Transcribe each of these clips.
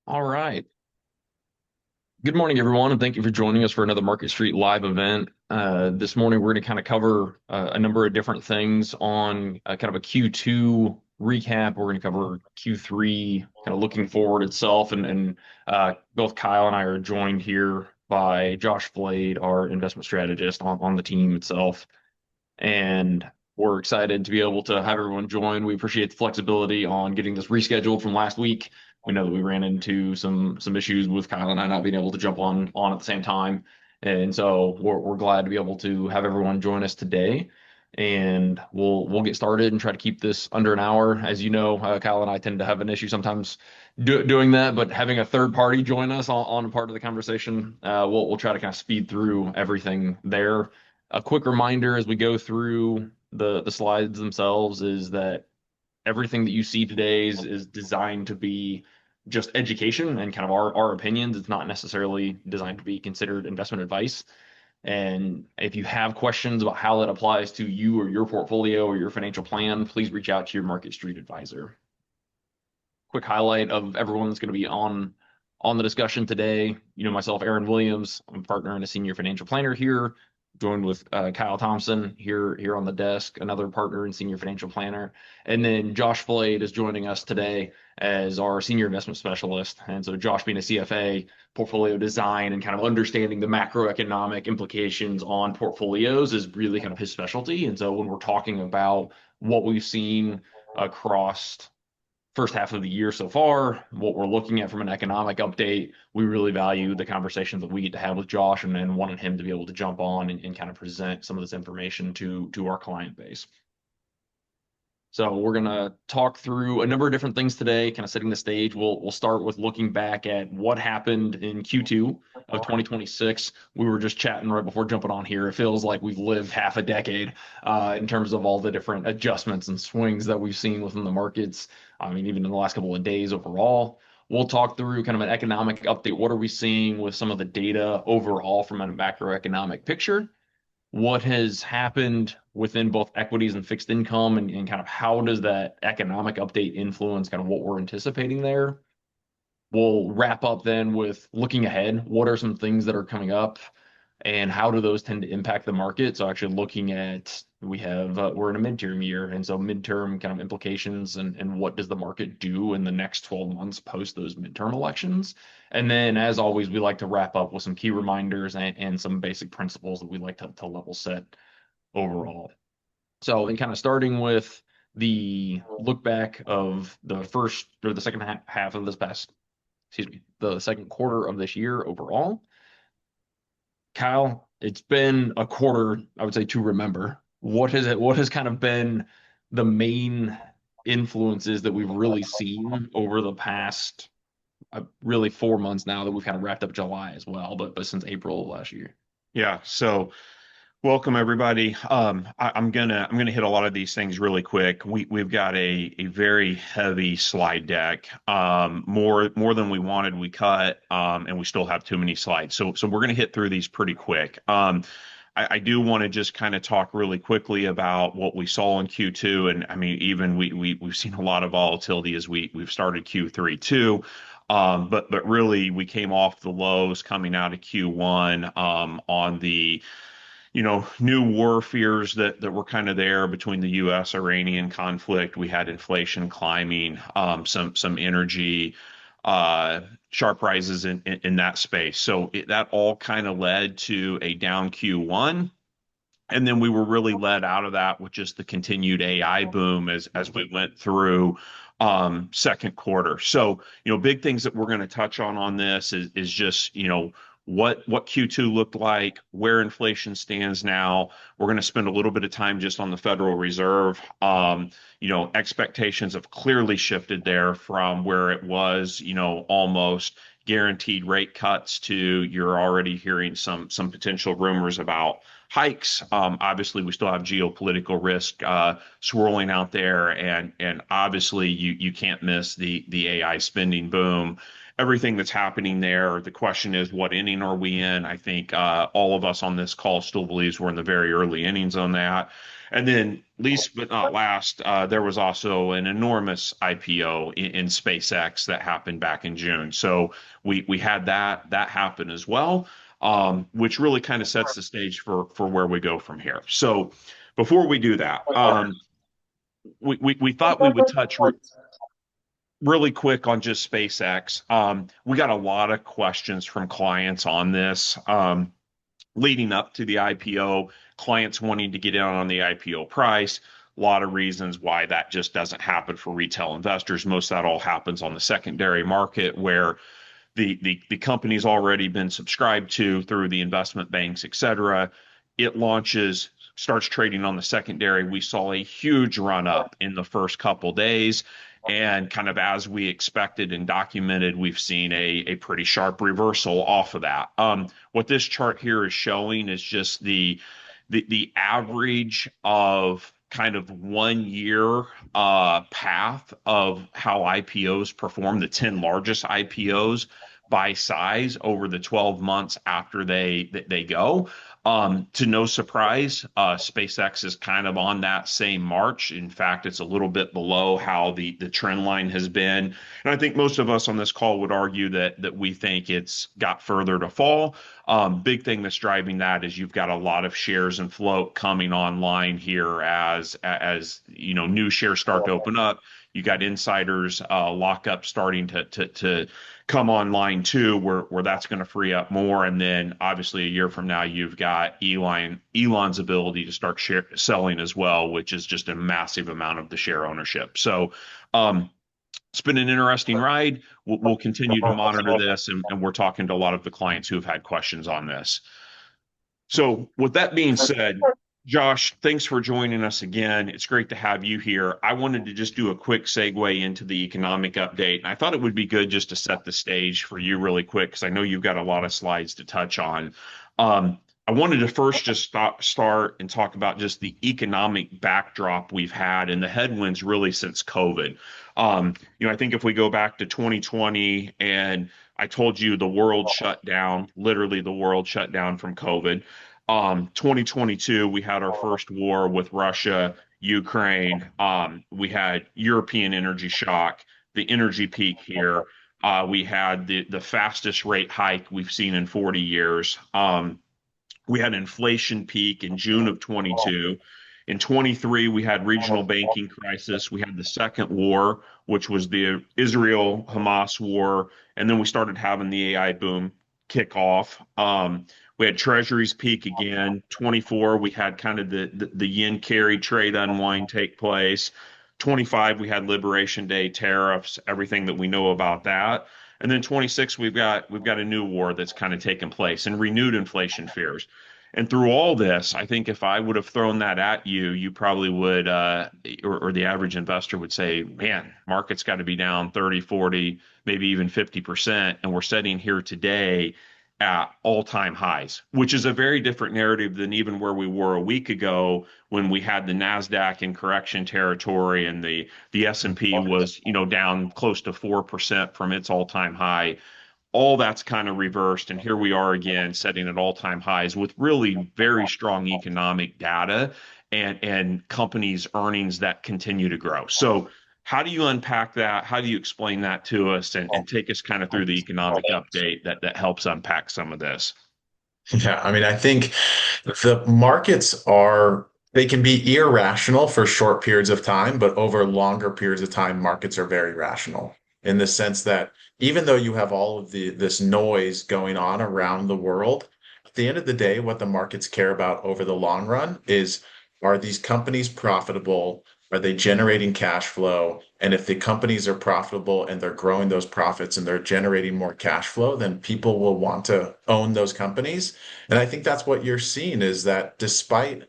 All right. Good morning, everyone, and thank you for joining us for another Market Street live event. This morning, we're going to kind of cover a number of different things on kind of a Q2 recap. We're going to cover Q3, kind of looking forward itself, and both Kyle and I are joined here by Josh Flade, our investment strategist on the team itself. And we're excited to be able to have everyone join. We appreciate the flexibility on getting this rescheduled from last week. We know that we ran into some issues with Kyle and I not being able to jump on at the same time, and so we're glad to be able to have everyone join us today. And we'll get started and try to keep this under an hour. As you know, Kyle and I tend to have an issue sometimes doing that, but having a third party join us on a part of the conversation, we'll try to kind of speed through everything there. A quick reminder as we go through the slides themselves is that everything that you see today is designed to be just education and kind of our opinions. It's not necessarily designed to be considered investment advice. And if you have questions about how that applies to you or your portfolio or your financial plan, please reach out to your Market Street advisor. Quick highlight of everyone that's going to be on the discussion today. You know, myself, Aaron Williams, I'm a partner and a senior financial planner here, joined with Kyle Thompson here on the desk, another partner and senior financial planner. And then Josh Flade is joining us today as our senior investment specialist. And so Josh being a CFA, portfolio design and kind of understanding the macroeconomic implications on portfolios is really kind of his specialty. And so when we're talking about what we've seen across first half of the year so far, what we're looking at from an economic update, we really value the conversations that we get to have with Josh and wanted him to be able to jump on and kind of present some of this information to our client base. So we're going to talk through a number of different things today, kind of setting the stage. We'll start with looking back at what happened in Q2 of 2026. We were just chatting right before jumping on here. It feels like we've lived half a decade in terms of all the different adjustments and swings that we've seen within the markets. I mean, even in the last couple of days overall. We'll talk through kind of an economic update. What are we seeing with some of the data overall from a macroeconomic picture? What has happened within both equities and fixed income, and kind of how does that economic update influence kind of what we're anticipating there? We'll wrap up then with looking ahead. What are some things that are coming up, and how do those tend to impact the market? So actually looking at we're in a midterm year, and so midterm kind of implications and what does the market do in the next 12 months post those midterm elections. And then, as always, we like to wrap up with some key reminders and some basic principles that we like to level set overall. So, and kind of starting with the look back of the first or the second half of this past, excuse me, the second quarter of this year overall. Kyle, it's been a quarter, I would say, to remember. What has kind of been the main influences that we've really seen over the past really 4 months now that we've kind of wrapped up July as well, but since April of last year? Yeah, so welcome everybody. I'm gonna hit a lot of these things really quick. We've got a very heavy slide deck. More than we wanted, we cut, and we still have too many slides. So we're gonna hit through these pretty quick. I do want to just kind of talk really quickly about what we saw in Q2, and I mean, even we've seen a lot of volatility as we've started Q3 too. But really, we came off the lows coming out of Q1 on the new war fears that were kind of there between the U.S. Iranian conflict. We had inflation climbing, some energy, sharp rises in that space. So that all kind of led to a down Q1. And then we were really led out of that with just the continued AI boom as we went through second quarter. So, big things that we're going to touch on this is just, what Q2 looked like, where inflation stands now. We're going to spend a little bit of time just on the Federal Reserve. Expectations have clearly shifted there from where it was, almost guaranteed rate cuts to you're already hearing some potential rumors about hikes. Obviously, we still have geopolitical risk swirling out there, and obviously you can't miss the AI spending boom. Everything that's happening there. The question is, what inning are we in? I think all of us on this call still believes we're in the very early innings on that. And then, least but not last, there was also an enormous IPO in SpaceX that happened back in June. So we had that happen as well, which really kind of sets the stage for where we go from here. So before we do that, we thought we would touch really quick on just SpaceX. We got a lot of questions from clients on this. Leading up to the IPO, clients wanting to get in on the IPO price. A lot of reasons why that just doesn't happen for retail investors. Most of that all happens on the secondary market where the company's already been subscribed to through the investment banks, et cetera. It launches, starts trading on the secondary. We saw a huge run up in the first couple days. And kind of as we expected and documented, we've seen a pretty sharp reversal off of that. What this chart here is showing is just the average of kind of 1 year path of how IPOs perform, the 10 largest IPOs by size over the 12 months after they go. To no surprise, SpaceX is kind of on that same march. In fact, it's a little bit below how the trend line has been. And I think most of us on this call would argue that we think it's got further to fall. Big thing that's driving that is you've got a lot of shares and float coming online here as you know new shares start to open up. You got insiders lockup starting to come online too, where that's going to free up more. And then obviously a year from now, you've got Elon's ability to start selling as well, which is just a massive amount of the share ownership. So it's been an interesting ride. We'll continue to monitor this, and we're talking to a lot of the clients who have had questions on this. So with that being said, Josh, thanks for joining us again. It's great to have you here. I wanted to just do a quick segue into the economic update. And I thought it would be good just to set the stage for you really quick, because I know you've got a lot of slides to touch on. I wanted to first just start and talk about just the economic backdrop we've had and the headwinds really since COVID. I think if we go back to 2020 and I told you the world shut down, literally the world shut down from COVID. 2022, we had our first war with Russia, Ukraine. We had European energy shock, the energy peak here. We had the fastest rate hike we've seen in 40 years. We had inflation peak in June of 22. In 23, we had regional banking crisis. We had the second war, which was the Israel-Hamas war, and then we started having the AI boom kick off. We had treasuries peak again. 24, we had kind of the yen carry trade unwind take place. 25, we had Liberation Day tariffs, everything that we know about that. And then 26, we've got a new war that's kind of taken place and renewed inflation fears. And through all this, I think if I would have thrown that at you, you probably would, or the average investor would say, man, market's got to be down 30, 40, maybe even 50%. And we're sitting here today at all-time highs, which is a very different narrative than even where we were a week ago when we had the Nasdaq in correction territory and the S&P was, down close to 4% from its all-time high. All that's kind of reversed, and here we are again setting at all-time highs with really very strong economic data and companies' earnings that continue to grow. So how do you unpack that? How do you explain that to us and take us kind of through the economic update that helps unpack some of this? Yeah, I mean, I think the markets they can be irrational for short periods of time, but over longer periods of time, markets are very rational in the sense that even though you have all of this noise going on around the world, at the end of the day, what the markets care about over the long run is, are these companies profitable? Are they generating cash flow? And if the companies are profitable and they're growing those profits and they're generating more cash flow, then people will want to own those companies. And I think that's what you're seeing is that despite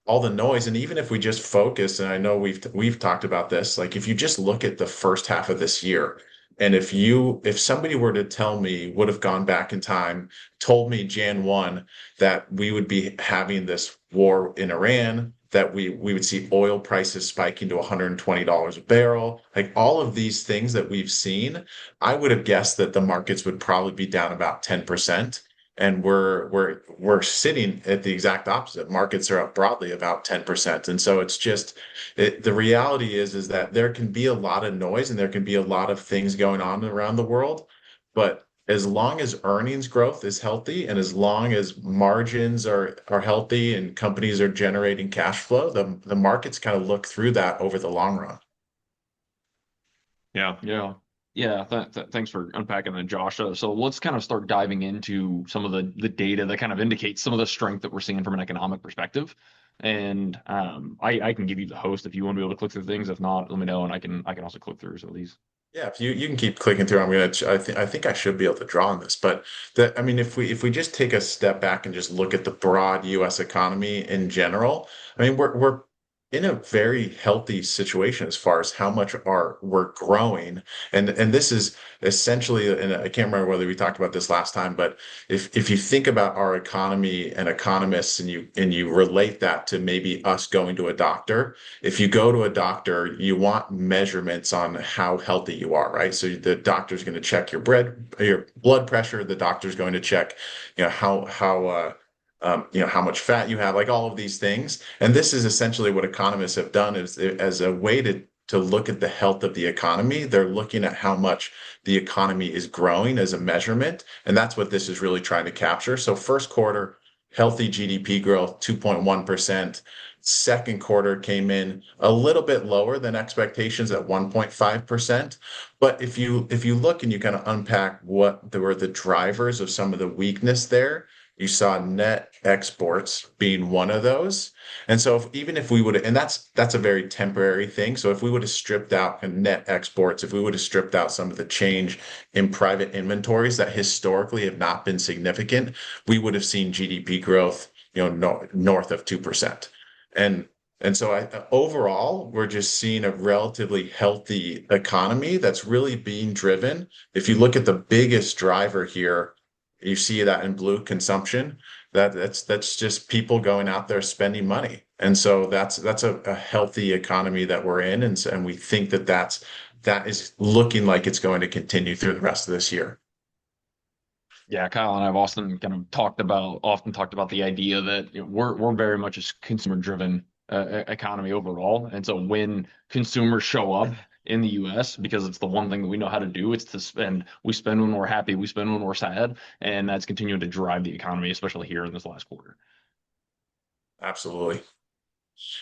all the noise, and even if we just focus, and I know we've talked about this, like if you just look at the first half of this year, and if somebody were to tell me, would have gone back in time, told me Jan 1 that we would be having this war in Iran, that we would see oil prices spiking to $120 a barrel, like all of these things that we've seen, I would have guessed that the markets would probably be down about 10%. And we're sitting at the exact opposite. Markets are up broadly about 10%. And so it's just the reality is that there can be a lot of noise and there can be a lot of things going on around the world. But as long as earnings growth is healthy and as long as margins are healthy and companies are generating cash flow, the markets kind of look through that over the long run. Yeah. Yeah. Yeah. Thanks for unpacking that, Josh. So let's kind of start diving into some of the data that kind of indicates some of the strength that we're seeing from an economic perspective. And I can give you the host if you want to be able to click through things. If not, let me know, and I can also click through some of these. Yeah, if you can keep clicking through, I think I should be able to draw on this. But I mean, if we just take a step back and just look at the broad U.S. economy in general, I mean, we're in a very healthy situation as far as how much we're growing, and this is essentially, and I can't remember whether we talked about this last time, but if you think about our economy and economists, and you relate that to maybe us going to a doctor. If you go to a doctor, you want measurements on how healthy you are, right? So the doctor's going to check your blood pressure. The doctor's going to check, how much fat you have, like all of these things. And this is essentially what economists have done is as a way to look at the health of the economy. They're looking at how much the economy is growing as a measurement, and that's what this is really trying to capture. So first quarter, healthy GDP growth, 2.1%. Second quarter came in a little bit lower than expectations at 1.5%. But if you look and you kind of unpack what were the drivers of some of the weakness there, you saw net exports being one of those. And so even if we would, and that's a very temporary thing. So if we would have stripped out net exports, if we would have stripped out some of the change in private inventories that historically have not been significant, we would have seen GDP growth, north of 2%. And and so overall, we're just seeing a relatively healthy economy that's really being driven. If you look at the biggest driver here, you see that in blue consumption. That's just people going out there spending money. And so that's a healthy economy that we're in. And we think that is looking like it's going to continue through the rest of this year. Yeah, Kyle and I've often talked about the idea that we're very much a consumer driven economy overall, and so when consumers show up in the U.S., because it's the one thing that we know how to do, it's to spend. We spend when we're happy, we spend when we're sad, and that's continuing to drive the economy, especially here in this last quarter. Absolutely.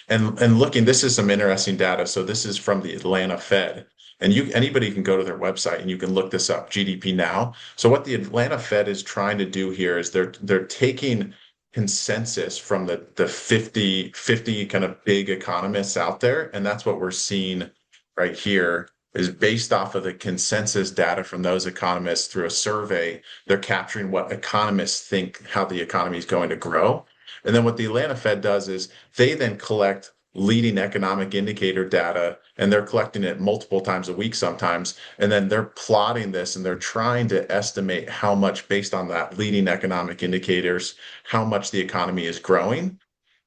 And looking, this is some interesting data. So this is from the Atlanta Fed. And anybody can go to their website and you can look this up, GDP Now. So what the Atlanta Fed is trying to do here is they're taking consensus from the 50 kind of big economists out there. And that's what we're seeing right here is based off of the consensus data from those economists through a survey. They're capturing what economists think how the economy is going to grow. And then what the Atlanta Fed does is they then collect leading economic indicator data, and they're collecting it multiple times a week sometimes. And then they're plotting this and they're trying to estimate how much, based on that leading economic indicators, how much the economy is growing.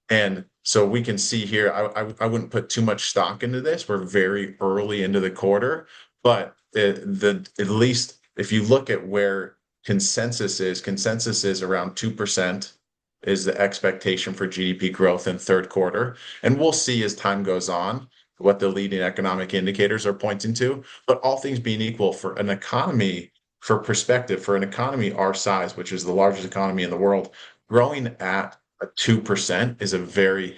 And so we can see here, I wouldn't put too much stock into this. We're very early into the quarter, but at least if you look at where consensus is around 2% is the expectation for GDP growth in third quarter. And we'll see as time goes on what the leading economic indicators are pointing to. But all things being equal, for an economy, for perspective, for an economy our size, which is the largest economy in the world, growing at a 2% is that's a very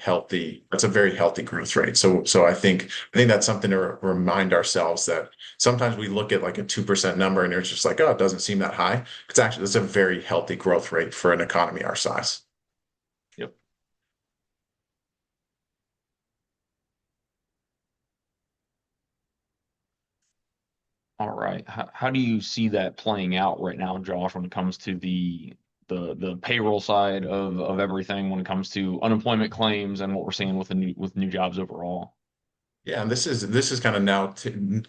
healthy growth rate. So I think that's something to remind ourselves that sometimes we look at like a 2% number and it's just like, oh, it doesn't seem that high. It's a very healthy growth rate for an economy our size. Yep. All right. How do you see that playing out right now, Josh, when it comes to the payroll side of everything, when it comes to unemployment claims and what we're seeing with new jobs overall? Yeah, and this is kind of now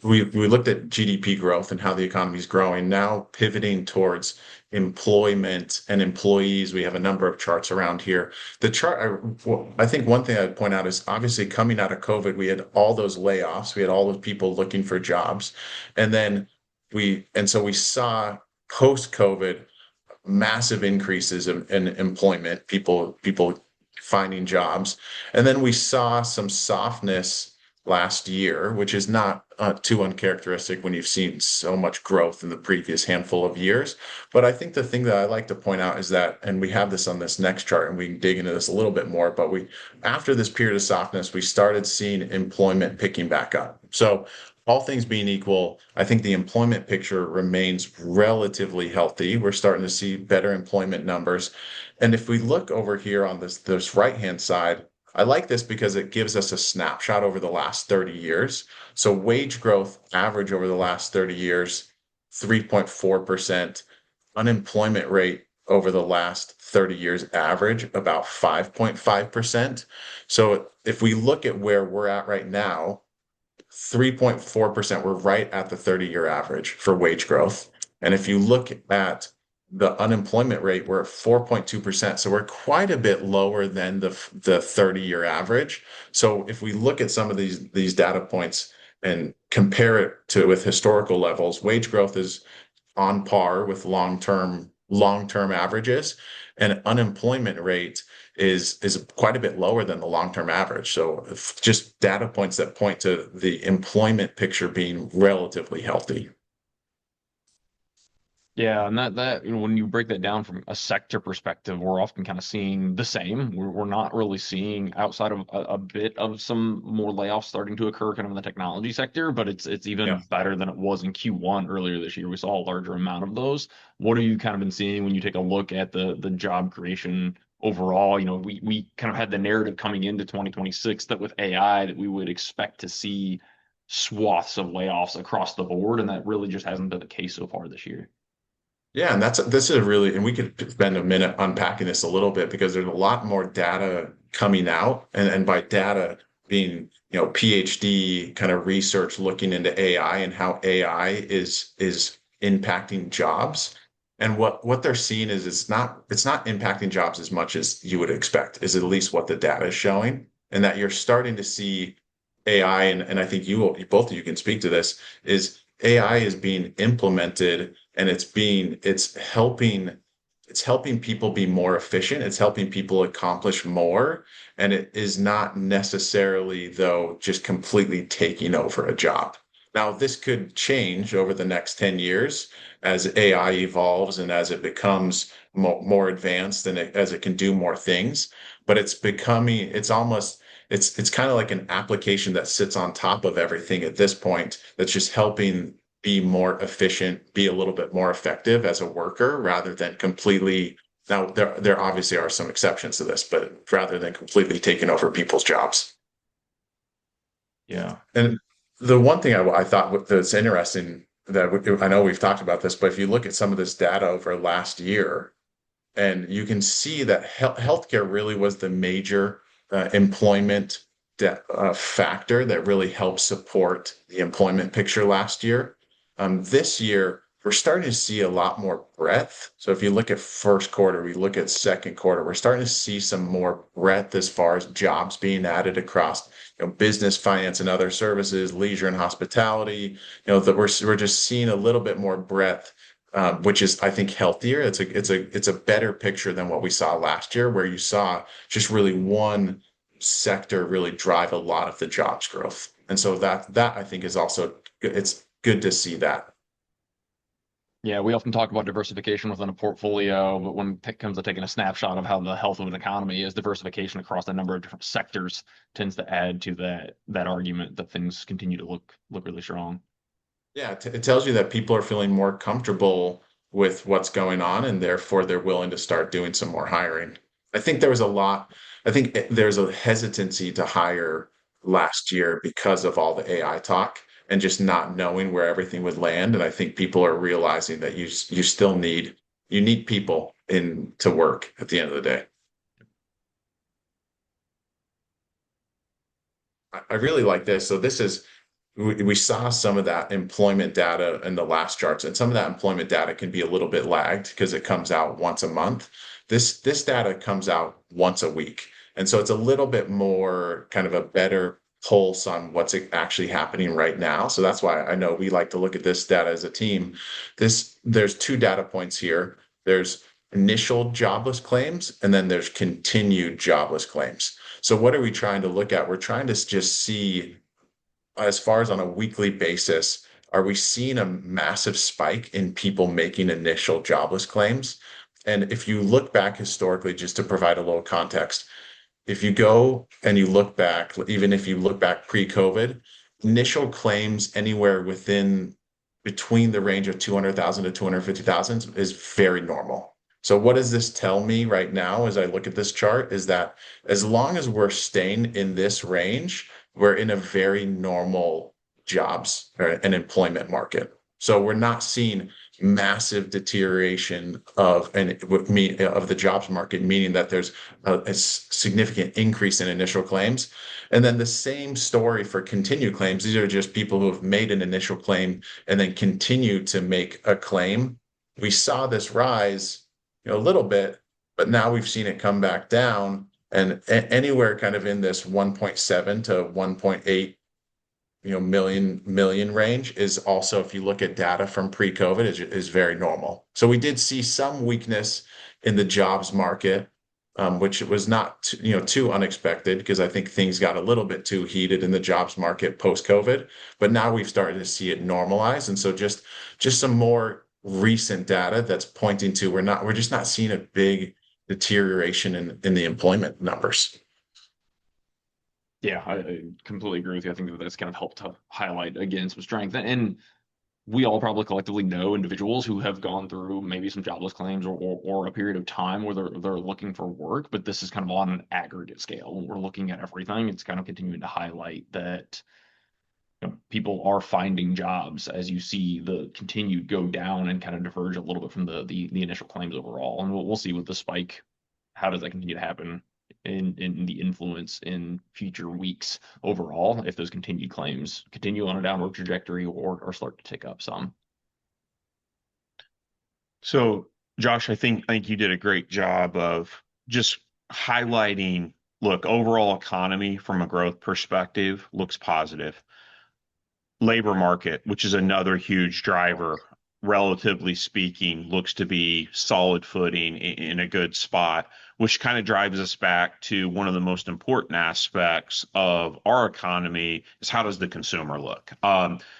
we looked at GDP growth and how the economy is growing. Now pivoting towards employment and employees, we have a number of charts around here. The chart, I think one thing I'd point out is obviously coming out of COVID, we had all those layoffs, we had all those people looking for jobs, and then so we saw post-COVID massive increases in employment, people finding jobs. And then we saw some softness last year, which is not too uncharacteristic when you've seen so much growth in the previous handful of years. But I think the thing that I like to point out is that, and we have this on this next chart, and we can dig into this a little bit more, but after this period of softness, we started seeing employment picking back up. So all things being equal, I think the employment picture remains relatively healthy. We're starting to see better employment numbers. And if we look over here on this right-hand side, I like this because it gives us a snapshot over the last 30 years. So wage growth average over the last 30 years, 3.4%. Unemployment rate over the last 30 years average about 5.5%. So if we look at where we're at right now, 3.4%, we're right at the 30-year average for wage growth. And if you look at the unemployment rate, we're at 4.2%. So we're quite a bit lower than the 30-year average. So if we look at some of these data points and compare it with historical levels, wage growth is on par with long-term averages, and unemployment rate is quite a bit lower than the long-term average. So just data points that point to the employment picture being relatively healthy. Yeah, and that when you break that down from a sector perspective, we're often kind of seeing the same. We're not really seeing outside of a bit of some more layoffs starting to occur kind of in the technology sector, but it's even better than it was in Q1 earlier this year. We saw a larger amount of those. What have you kind of been seeing when you take a look at the job creation overall? We kind of had the narrative coming into 2026 that with AI that we would expect to see swaths of layoffs across the board, and that really just hasn't been the case so far this year. Yeah, and this is really, and we could spend a minute unpacking this a little bit because there's a lot more data coming out, and by data being, PhD kind of research looking into AI and how AI is impacting jobs. And what they're seeing is it's not impacting jobs as much as you would expect, is at least what the data is showing, and that you're starting to see AI, and I think both of you can speak to this, is AI is being implemented and it's helping people be more efficient. It's helping people accomplish more. And it is not necessarily, though, just completely taking over a job. Now, this could change over the next 10 years as AI evolves and as it becomes more advanced and as it can do more things. But it's kind of like an application that sits on top of everything at this point that's just helping be more efficient, be a little bit more effective as a worker rather than completely. Now, there obviously are some exceptions to this, but rather than completely taking over people's jobs. Yeah. And the one thing I thought that's interesting that I know we've talked about this, but if you look at some of this data over last year, and you can see that healthcare really was the major employment factor that really helped support the employment picture last year. This year, we're starting to see a lot more breadth. So if you look at first quarter, we look at second quarter, we're starting to see some more breadth as far as jobs being added across, business, finance, and other services, leisure and hospitality. That we're just seeing a little bit more breadth, which is, I think, healthier. It's a better picture than what we saw last year, where you saw just really one sector really drive a lot of the jobs growth. And so that I think is also good. It's good to see that. Yeah, we often talk about diversification within a portfolio, but when it comes to taking a snapshot of how the health of an economy is, diversification across a number of different sectors tends to add to that argument that things continue to look really strong. Yeah, it tells you that people are feeling more comfortable with what's going on, and therefore they're willing to start doing some more hiring. I think there's a hesitancy to hire last year because of all the AI talk and just not knowing where everything would land. And I think people are realizing that you still need people in to work at the end of the day. I really like this. So we saw some of that employment data in the last charts, and some of that employment data can be a little bit lagged because it comes out once a month. This data comes out once a week. And so it's a little bit more kind of a better pulse on what's actually happening right now. So that's why I know we like to look at this data as a team. There's two data points here. There's initial jobless claims, and then there's continued jobless claims. So what are we trying to look at? We're trying to just see, as far as on a weekly basis, are we seeing a massive spike in people making initial jobless claims? And if you look back historically, just to provide a little context, if you go and you look back, even if you look back pre-COVID, initial claims anywhere within between the range of 200,000 to 250,000 is very normal. So what does this tell me right now as I look at this chart is that as long as we're staying in this range, we're in a very normal jobs or an employment market. So we're not seeing massive deterioration of of the jobs market, meaning that there's a significant increase in initial claims. And then the same story for continued claims. These are just people who have made an initial claim and then continue to make a claim. We saw this rise, a little bit, but now we've seen it come back down and anywhere kind of in this 1.7 to 1.8 million range is also, if you look at data from pre-COVID, is very normal. So we did see some weakness in the jobs market, which was not too unexpected because I think things got a little bit too heated in the jobs market post-COVID. But now we've started to see it normalize, and so just some more recent data that's pointing to we're just not seeing a big deterioration in the employment numbers. Yeah, I completely agree with you. I think that that's kind of helped to highlight again some strength. And we all probably collectively know individuals who have gone through maybe some jobless claims or a period of time where they're looking for work, but this is kind of on an aggregate scale. When we're looking at everything, it's kind of continuing to highlight that people are finding jobs as you see the continued go down and kind of diverge a little bit from the initial claims overall. And we'll see with the spike, how does that continue to happen in the influence in future weeks overall, if those continued claims continue on a downward trajectory or start to tick up some. So, Josh, I think you did a great job of just highlighting, look, overall economy from a growth perspective looks positive. Labor market, which is another huge driver, relatively speaking, looks to be solid footing in a good spot, which kind of drives us back to one of the most important aspects of our economy is how does the consumer look?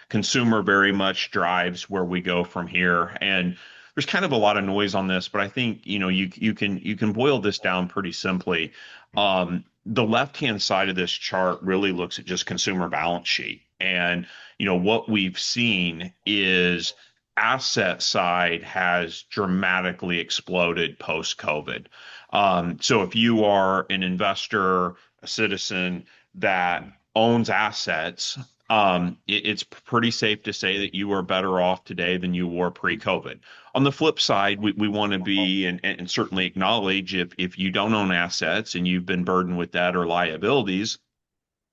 Consumer very much drives where we go from here. And there's kind of a lot of noise on this, but I think, you can boil this down pretty simply. The left-hand side of this chart really looks at just consumer balance sheet. And, what we've seen is asset side has dramatically exploded post-COVID. So if you are an investor, a citizen that owns assets, it's pretty safe to say that you are better off today than you were pre-COVID. On the flip side, we want to be and certainly acknowledge if you don't own assets and you've been burdened with debt or liabilities,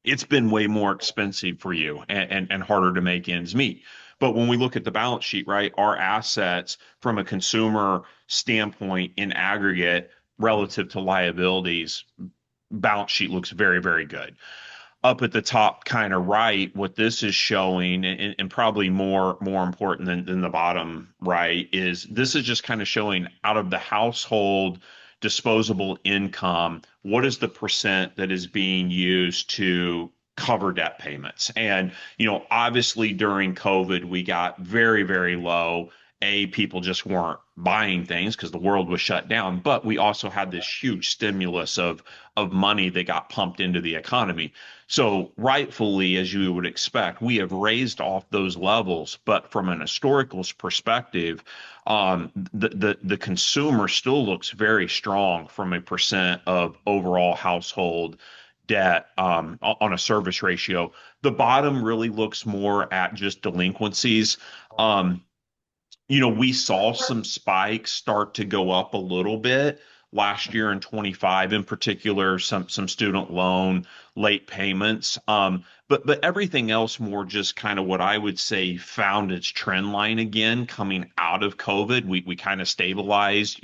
it's been way more expensive for you and harder to make ends meet. But when we look at the balance sheet, right, our assets from a consumer standpoint in aggregate relative to liabilities, balance sheet looks very, very good. Up at the top, kind of right, what this is showing, and probably more important than the bottom right, is this is just kind of showing out of the household disposable income, what is the percent that is being used to cover debt payments? And, obviously during COVID, we got very, very low. People just weren't buying things because the world was shut down, but we also had this huge stimulus of money that got pumped into the economy. So rightfully, as you would expect, we have raised off those levels, but from an historical perspective, the consumer still looks very strong from a percent of overall household debt on a service ratio. The bottom really looks more at just delinquencies. We saw some spikes start to go up a little bit last year in 25, in particular, some student loan late payments. But everything else more just kind of what I would say found its trend line again coming out of COVID. We kind of stabilized.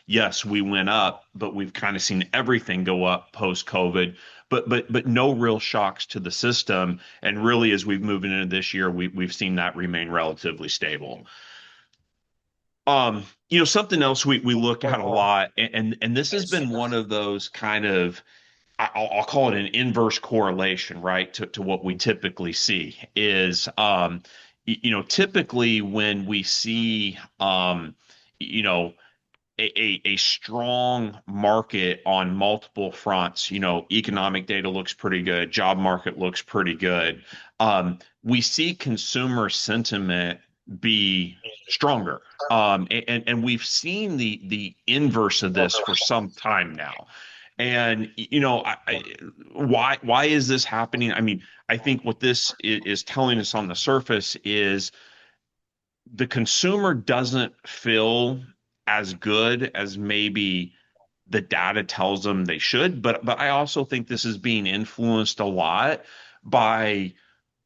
Yes, we went up, but we've kind of seen everything go up post-COVID. But no real shocks to the system. And really, as we've moved into this year, we've seen that remain relatively stable. Something else we look at a lot, and this has been one of those kind of, I'll call it an inverse correlation, right, to what we typically see is, typically when we see, you know, a strong market on multiple fronts. Economic data looks pretty good, job market looks pretty good. We see consumer sentiment be stronger. And we've seen the inverse of this for some time now. And why is this happening? I mean, I think what this is telling us on the surface is the consumer doesn't feel as good as maybe the data tells them they should. But I also think this is being influenced a lot by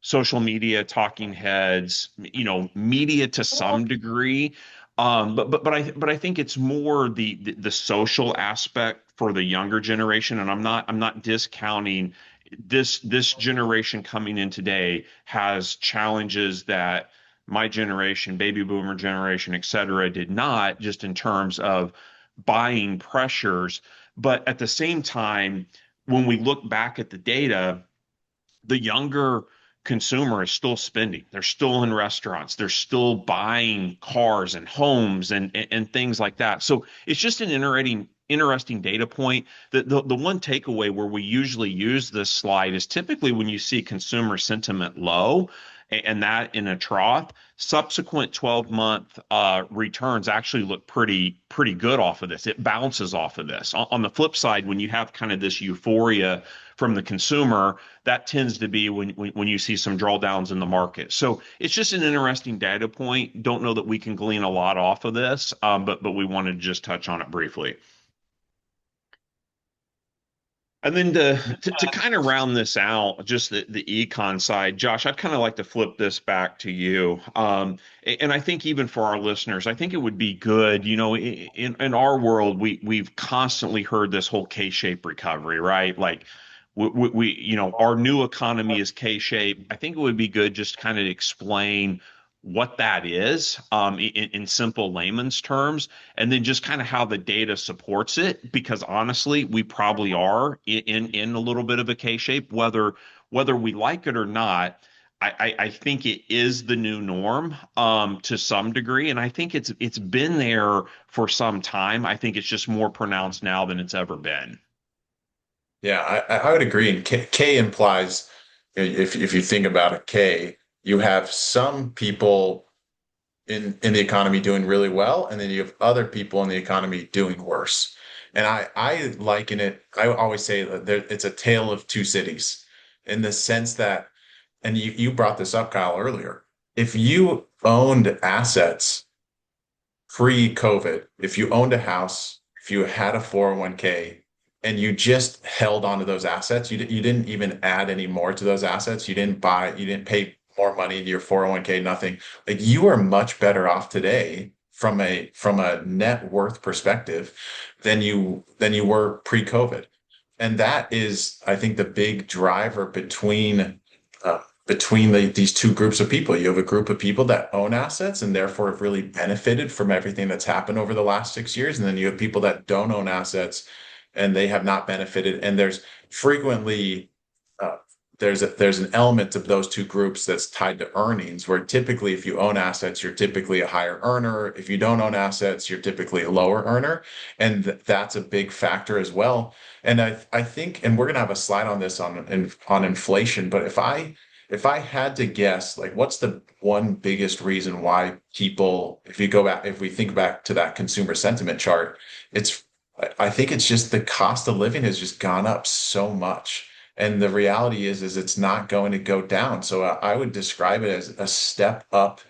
social media, talking heads, media to some degree. But I think it's more the social aspect for the younger generation, and I'm not discounting this generation coming in today has challenges that my generation, baby boomer generation, et cetera, did not, just in terms of buying pressures. But at the same time, when we look back at the data, the younger consumer is still spending. They're still in restaurants. They're still buying cars and homes and things like that. So it's just an interesting data point. The one takeaway where we usually use this slide is typically when you see consumer sentiment low, and that in a trough, subsequent 12-month returns actually look pretty good off of this. It bounces off of this. On the flip side, when you have kind of this euphoria from the consumer, that tends to be when you see some drawdowns in the market. So it's just an interesting data point. Don't know that we can glean a lot off of this, but we wanted to just touch on it briefly. And then to kind of round this out, just the econ side, Josh, I'd kind of like to flip this back to you. And I think even for our listeners, I think it would be good, in our world, we've constantly heard this whole K-shaped recovery, right? Like our new economy is K-shaped. I think it would be good just kind of explain what that is, in simple layman's terms, and then just kind of how the data supports it. Because honestly, we probably are in a little bit of a K shape, whether we like it or not. I think it is the new norm, to some degree, and I think it's been there for some time. I think it's just more pronounced now than it's ever been. Yeah, I would agree. And K implies, if you think about it, K, you have some people in the economy doing really well, and then you have other people in the economy doing worse. And I liken it, I always say that it's a tale of two cities in the sense that, and you brought this up, Kyle, earlier. If you owned assets pre-COVID, if you owned a house, if you had a 401k, and you just held onto those assets, you didn't even add any more to those assets. You didn't pay more money into your 401k, nothing. Like, you are much better off today from a net worth perspective than you were pre-COVID. And that is, I think, the big driver between these two groups of people. You have a group of people that own assets and therefore have really benefited from everything that's happened over the last 6 years. And then you have people that don't own assets and they have not benefited. And there's frequently there's an element of those two groups that's tied to earnings, where typically if you own assets, you're typically a higher earner. If you don't own assets, you're typically a lower earner. And that's a big factor as well. And I think, and we're going to have a slide on this on inflation, but if I had to guess, like, what's the one biggest reason why people, if we think back to that consumer sentiment chart, I think it's just the cost of living has just gone up so much. And the reality is it's not going to go down. So I would describe it as a step up.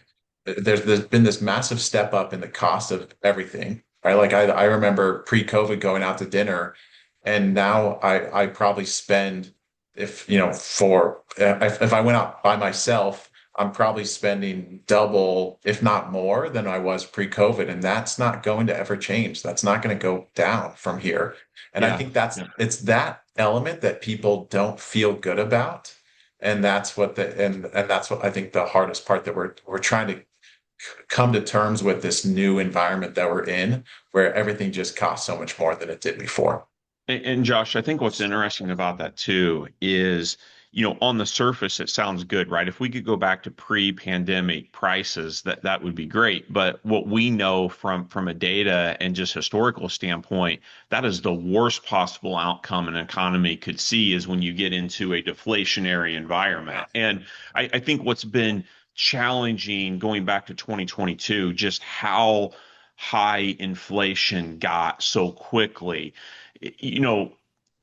There's been this massive step up in the cost of everything, right? Like, I remember pre-COVID going out to dinner, and now I probably spend, if I went out by myself, I'm probably spending double, if not more, than I was pre-COVID. And that's not going to ever change. That's not going to go down from here. And I Yeah. think it's that element that people don't feel good about. And that's what and that's what I think the hardest part that we're trying to come to terms with this new environment that we're in, where everything just costs so much more than it did before. And Josh, I think what's interesting about that too is, on the surface, it sounds good, right? If we could go back to pre-pandemic prices, that would be great. But what we know from a data and just historical standpoint, that is the worst possible outcome an economy could see is when you get into a deflationary environment. And I think what's been challenging going back to 2022, just how high inflation got so quickly, you know,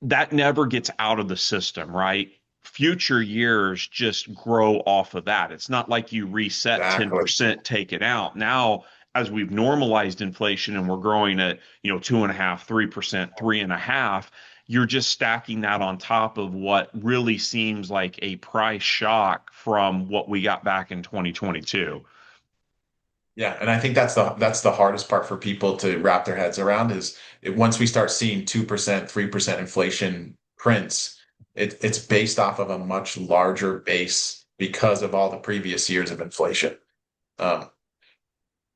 that never gets out of the system, right? Future years just grow off of that. It's not like you reset Exactly. 10%, take it out. Now, as we've normalized inflation and we're growing at, 2.5%, 3%, 3.5%, you're just stacking that on top of what really seems like a price shock from what we got back in 2022. Yeah, and I think that's the hardest part for people to wrap their heads around is once we start seeing 2%, 3% inflation prints, it's based off of a much larger base because of all the previous years of inflation. Um,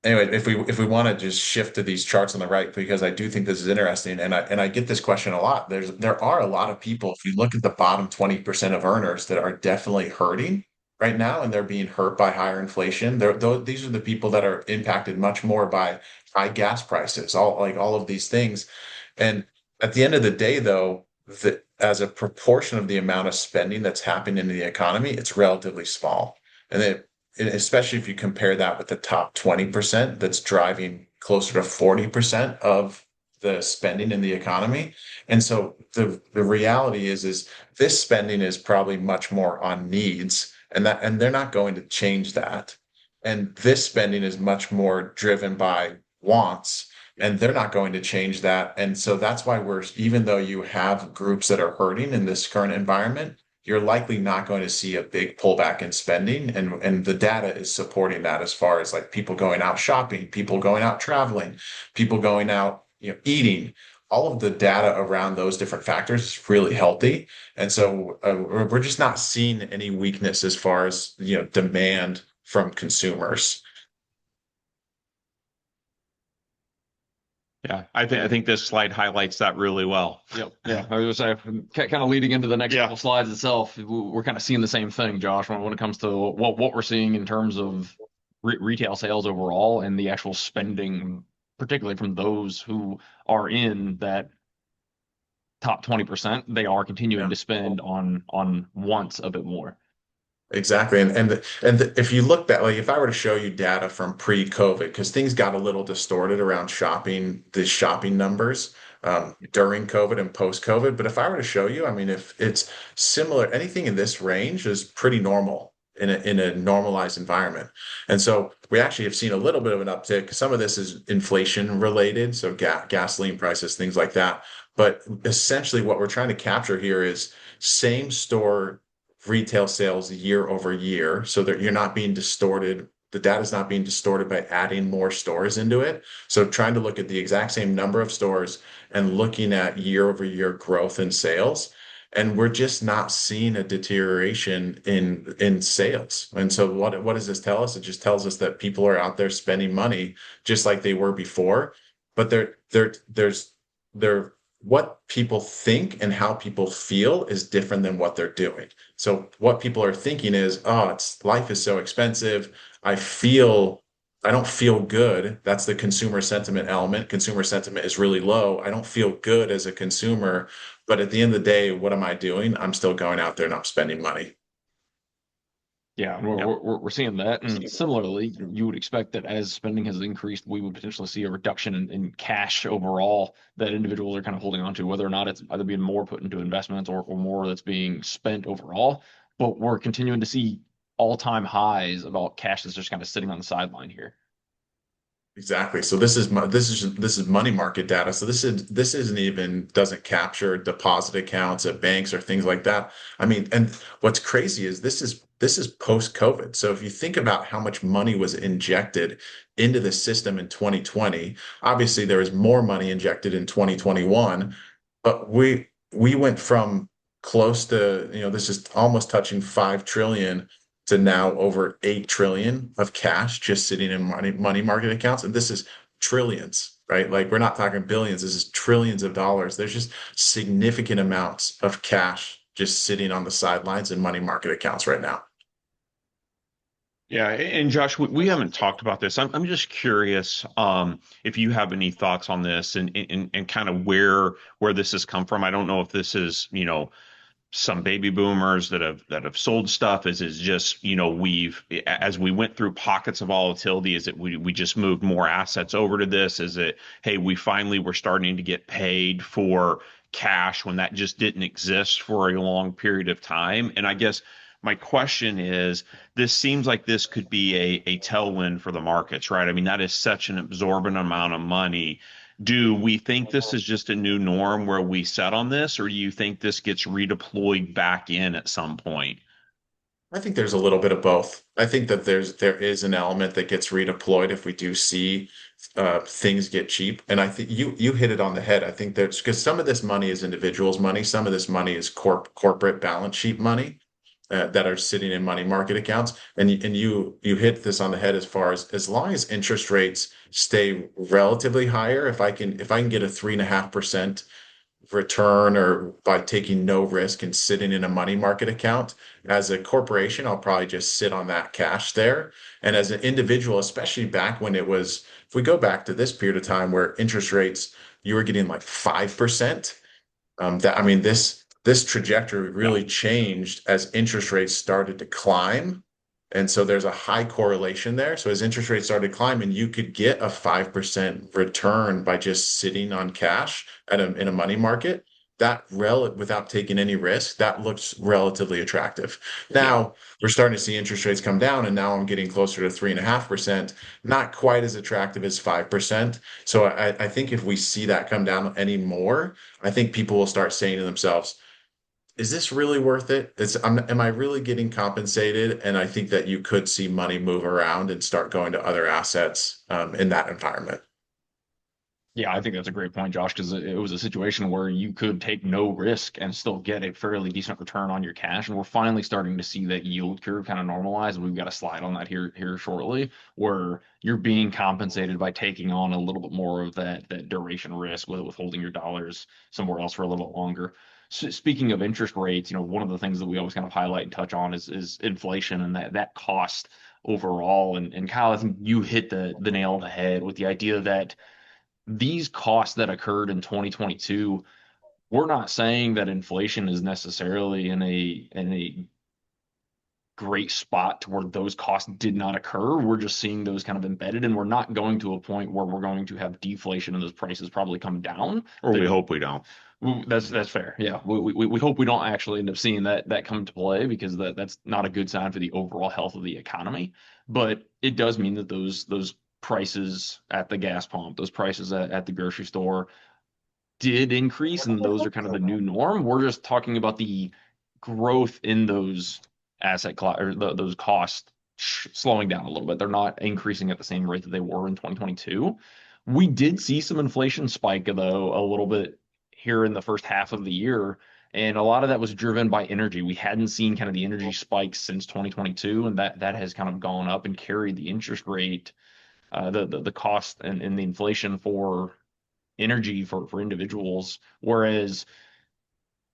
anyway, if we want to just shift to these charts on the right, because I do think this is interesting, and I get this question a lot. There are a lot of people, if you look at the bottom 20% of earners that are definitely hurting right now, and they're being hurt by higher inflation. These are the people that are impacted much more by high gas prices, all of these things. And at the end of the day, though, as a proportion of the amount of spending that's happening in the economy, it's relatively small. And then and especially if you compare that with the top 20% that's driving closer to 40% of the spending in the economy. And so the reality is this spending is probably much more on needs, and they're not going to change that. And this spending is much more driven by wants, and they're not going to change that. And so that's why even though you have groups that are hurting in this current environment, you're likely not going to see a big pullback in spending. And the data is supporting that as far as like people going out shopping, people going out traveling, people going out, eating. All of the data around those different factors is really healthy. And so we're just not seeing any weakness as far as, demand from consumers. Yeah, I think this slide highlights that really well. Yep. Yeah. I was kind of leading into the next Yeah. couple slides itself. We're kind of seeing the same thing, Josh, when it comes to what we're seeing in terms of retail sales overall and the actual spending, particularly from those who are in that top 20%. They are continuing Yeah. to spend on wants a bit more. Exactly. And if you look back, like if I were to show you data from pre-COVID, because things got a little distorted around shopping, the shopping numbers during COVID and post-COVID. But if I were to show you, I mean, if it's similar, anything in this range is pretty normal in a normalized environment. And so we actually have seen a little bit of an uptick. Some of this is inflation related, so gasoline prices, things like that. But essentially, what we're trying to capture here is same store retail sales year over year so that you're not being distorted. The data is not being distorted by adding more stores into it. So trying to look at the exact same number of stores and looking at year over year growth in sales. And we're just not seeing a deterioration in sales. And so what does this tell us? It just tells us that people are out there spending money just like they were before, but they're what people think and how people feel is different than what they're doing. So what people are thinking is, oh, life is so expensive. I don't feel good. That's the consumer sentiment element. Consumer sentiment is really low. I don't feel good as a consumer, but at the end of the day, what am I doing? I'm still going out there and I'm spending money. Yeah, we're seeing that. And similarly, you would expect that as spending has increased, we would potentially see a reduction in cash overall that individuals are kind of holding on to, whether or not it's either being more put into investments or more that's being spent overall. But we're continuing to see all-time highs about cash that's just kind of sitting on the sideline here. Exactly. So this is money market data. So this isn't even doesn't capture deposit accounts at banks or things like that. I mean, and what's crazy is this is post-COVID. So if you think about how much money was injected into the system in 2020, obviously there was more money injected in 2021, but we went from close to, this is almost touching 5 trillion to now over 8 trillion of cash just sitting in money market accounts. And this is trillions, right? Like we're not talking billions, this is trillions of dollars. There's just significant amounts of cash just sitting on the sidelines in money market accounts right now. Yeah, and Josh, we haven't talked about this. I'm just curious if you have any thoughts on this and kind of where this has come from. I don't know if this is, some baby boomers that have sold stuff. Is just, we've as we went through pockets of volatility, is it we just moved more assets over to this? Is it, hey, we finally were starting to get paid for cash when that just didn't exist for a long period of time? And I guess my question is, this seems like this could be a tailwind for the markets, right? I mean, that is such an absorbent amount of money. Do we think this is just a new norm where we set on this, or do you think this gets redeployed back in at some point? I think there's a little bit of both. I think that there is an element that gets redeployed if we do see things get cheap. And I think you hit it on the head. I think there's because some of this money is individuals' money, some of this money is corporate balance sheet money that are sitting in money market accounts. And you hit this on the head as long as interest rates stay relatively higher. If I can get a 3.5% return or by taking no risk and sitting in a money market account. As a corporation, I'll probably just sit on that cash there. And as an individual, especially back when if we go back to this period of time where interest rates, you were getting like 5%. I mean, this trajectory Yeah. really changed as interest rates started to climb. And so there's a high correlation there. So as interest rates started climbing, you could get a 5% return by just sitting on cash in a money market. Without taking any risk, that looks relatively attractive. Yeah. Now we're starting to see interest rates come down, and now I'm getting closer to 3.5%, not quite as attractive as 5%. So I think if we see that come down anymore, I think people will start saying to themselves, is this really worth it? Am I really getting compensated? And I think that you could see money move around and start going to other assets in that environment. Yeah, I think that's a great point, Josh, because it was a situation where you could take no risk and still get a fairly decent return on your cash. And we're finally starting to see that yield curve kind of normalize. We've got a slide on that here shortly, where you're being compensated by taking on a little bit more of that duration risk with holding your dollars somewhere else for a little bit longer. So speaking of interest rates, one of the things that we always kind of highlight and touch on is inflation and that cost overall. And Kyle, I think you hit the nail on the head with the idea that these costs that occurred in 2022, we're not saying that inflation is necessarily in a great spot to where those costs did not occur. We're just seeing those kind of embedded, and we're not going to a point where we're going to have deflation and those prices probably come down. Or we hope we don't. That's fair. Yeah, we hope we don't actually end up seeing that come to play, because that's not a good sign for the overall health of the economy. But it does mean that those prices at the gas pump, those prices at the grocery store did increase, and those are kind of the new norm. We're just talking about the growth in those asset class or those costs slowing down a little bit. They're not increasing at the same rate that they were in 2022. We did see some inflation spike, though, a little bit here in the first half of the year. And a lot of that was driven by energy. We hadn't seen kind of the energy spikes since 2022, and that has kind of gone up and carried the interest rate, the cost and the inflation for energy for individuals, whereas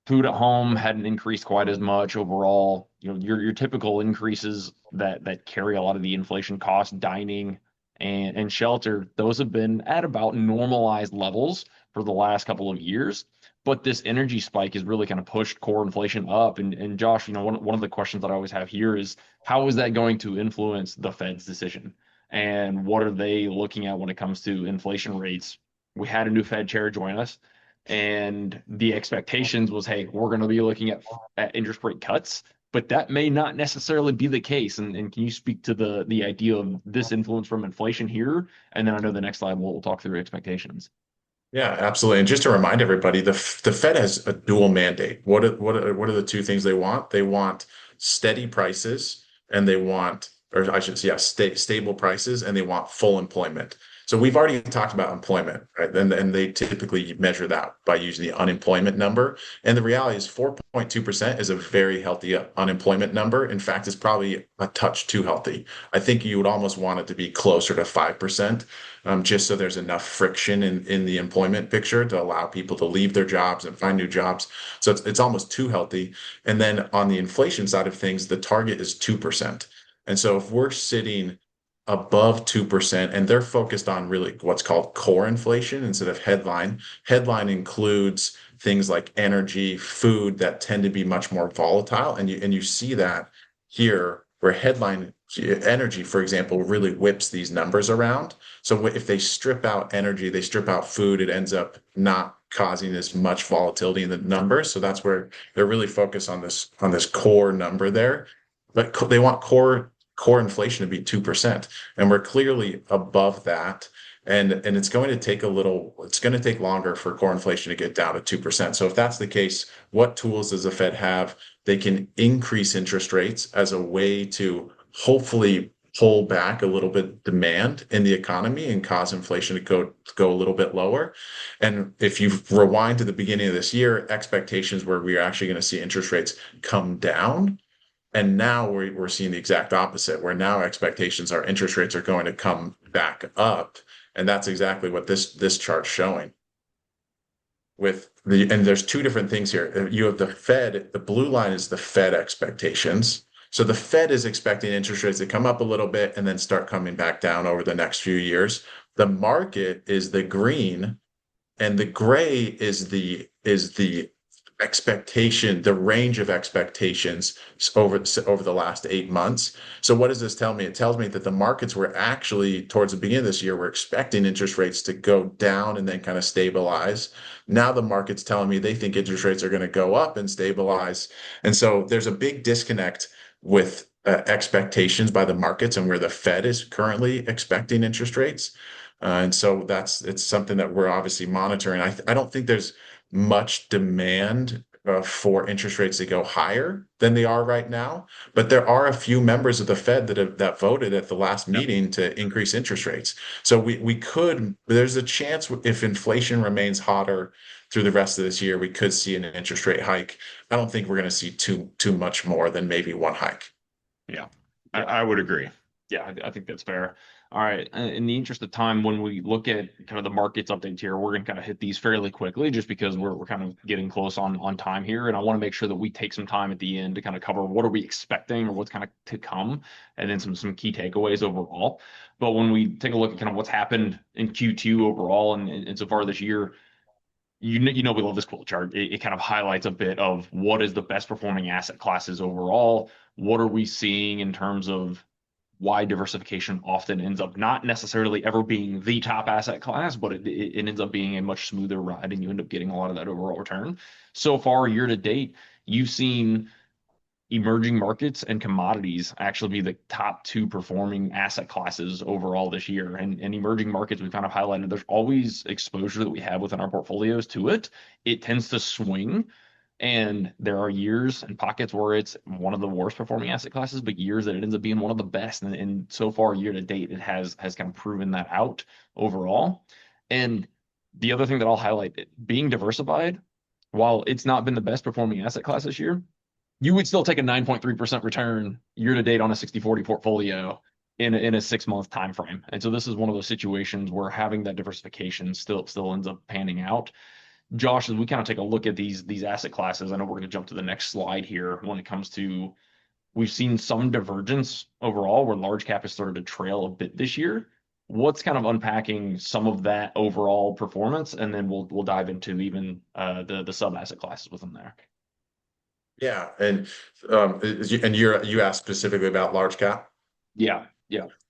food at home hadn't increased quite as much overall. Your typical increases that carry a lot of the inflation costs, dining and shelter, those have been at about normalized levels for the last couple of years. But this energy spike has really kind of pushed core inflation up. And Josh, one of the questions that I always have here is, how is that going to influence the Fed's decision? And what are they looking at when it comes to inflation rates? We had a new Fed chair join us, and the expectations was, hey, we're going to be looking at interest rate cuts, but that may not necessarily be the case. And can you speak to the idea of this influence from inflation here? And then I know the next slide we'll talk through expectations. Yeah, absolutely. And just to remind everybody, the Fed has a dual mandate. What are the two things they want? They want steady prices, and they want, or I should say, yeah, stable prices, and they want full employment. So we've already talked about employment, right? And they typically measure that by using the unemployment number. And the reality is 4.2% is a very healthy unemployment number. In fact, it's probably a touch too healthy. I think you would almost want it to be closer to 5%, just so there's enough friction in the employment picture to allow people to leave their jobs and find new jobs. So it's almost too healthy. And then on the inflation side of things, the target is 2%. And so if we're sitting above 2%, and they're focused on really what's called core inflation instead of headline. Headline includes things like energy, food that tend to be much more volatile. And you see that here where headline energy, for example, really whips these numbers around. So if they strip out energy, they strip out food, it ends up not causing as much volatility in the numbers. So that's where they're really focused on this core number there. But they want core inflation to be 2%. And we're clearly above that. And it's going to take it's going to take longer for core inflation to get down to 2%. So if that's the case, what tools does the Fed have? They can increase interest rates as a way to hopefully pull back a little bit demand in the economy and cause inflation to go a little bit lower. And if you rewind to the beginning of this year, expectations were we are actually going to see interest rates come down. And now we're seeing the exact opposite, where now expectations are interest rates are going to come back up. And that's exactly what this chart's showing. And there's two different things here. You have the Fed, the blue line is the Fed expectations. So the Fed is expecting interest rates to come up a little bit and then start coming back down over the next few years. The market is the green, and the gray is the expectation, the range of expectations over the last 8 months. So what does this tell me? It tells me that the markets were actually, towards the beginning of this year, were expecting interest rates to go down and then kind of stabilize. Now the market's telling me they think interest rates are going to go up and stabilize. And so there's a big disconnect with expectations by the markets and where the Fed is currently expecting interest rates. And so it's something that we're obviously monitoring. I don't think there's much demand for interest rates to go higher than they are right now, but there are a few members of the Fed that voted at the last meeting to increase interest rates. So there's a chance if inflation remains hotter through the rest of this year, we could see an interest rate hike. I don't think we're going to see too much more than maybe one hike. Yeah, I would agree. Yeah, I think that's fair. All right. In the interest of time, when we look at kind of the markets updates here, we're going to kind of hit these fairly quickly just because we're kind of getting close on time here. And I want to make sure that we take some time at the end to kind of cover what are we expecting or what's kind of to come, and then some key takeaways overall. But when we take a look at kind of what's happened in Q2 overall and so far this year, we love this quote chart. It kind of highlights a bit of what is the best performing asset classes overall. What are we seeing in terms of why diversification often ends up not necessarily ever being the top asset class, but it ends up being a much smoother ride, and you end up getting a lot of that overall return. So far, year to date, you've seen emerging markets and commodities actually be the top two performing asset classes overall this year. And emerging markets, we kind of highlighted, there's always exposure that we have within our portfolios to it. It tends to swing. And there are years and pockets where it's one of the worst performing asset classes, but years that it ends up being one of the best. And so far, year to date, it has kind of proven that out overall. And the other thing that I'll highlight, being diversified, while it's not been the best performing asset class this year, you would still take a 9.3% return year to date on a 60/40 portfolio in a 6-month time frame. And so this is one of those situations where having that diversification still ends up panning out. Josh, as we kind of take a look at these asset classes, I know we're going to jump to the next slide here when it comes to, we've seen some divergence overall where large cap has started to trail a bit this year. What's kind of unpacking some of that overall performance, and then we'll dive into even the sub asset classes within there. Yeah, and you asked specifically about large cap. Yeah.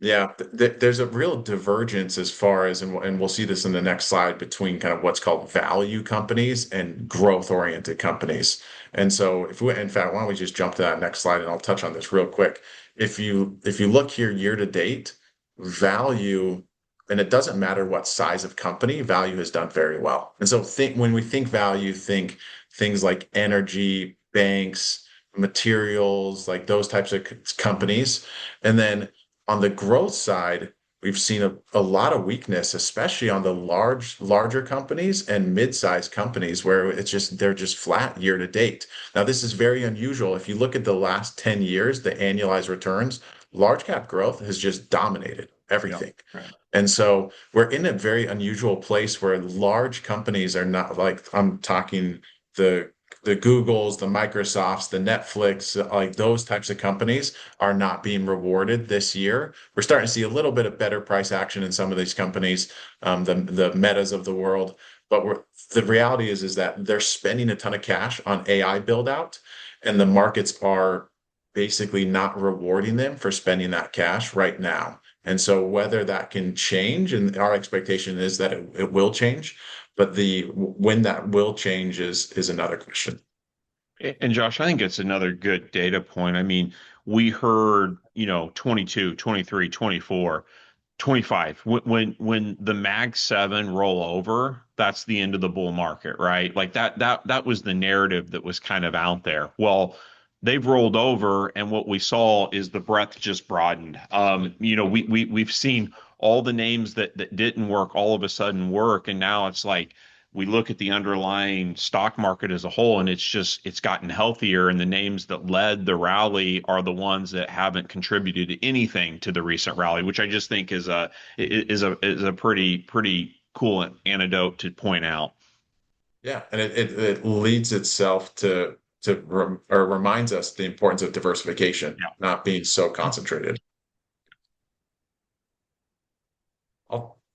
There's a real divergence as far as, and we'll see this in the next slide, between kind of what's called value companies and growth-oriented companies. And so in fact, why don't we just jump to that next slide and I'll touch on this real quick. If you look here year to date, value, and it doesn't matter what size of company, value has done very well. And so when we think value, think things like energy, banks, materials, like those types of companies. And then on the growth side, we've seen a lot of weakness, especially on the larger companies and mid-sized companies where they're just flat year to date. Now, this is very unusual. If you look at the last 10 years, the annualized returns, large cap growth has just dominated Yeah. everything. Right. And so we're in a very unusual place where large companies are not like I'm talking the the Googles, the Microsofts, the Netflix, like those types of companies are not being rewarded this year. We're starting to see a little bit of better price action in some of these companies, the Metas of the world. But the reality is that they're spending a ton of cash on AI build out, and the markets are basically not rewarding them for spending that cash right now. And so whether that can change, and our expectation is that it will change, but the when that will change is another question. And Josh, I think it's another good data point. I mean, we heard, 22, 23, 24, 25. When the Mag 7 roll over, that's the end of the bull market, right? Like that was the narrative that was kind of out there. Well, they've rolled over, and what we saw is the breadth just broadened. We've seen all the names that didn't work all of a sudden work, and now it's like we look at the underlying stock market as a whole, and it's gotten healthier, and the names that led the rally are the ones that haven't contributed anything to the recent rally, which I just think is a pretty cool anecdote to point out. Yeah, and it leads itself or reminds us the importance of diversification, not being so concentrated.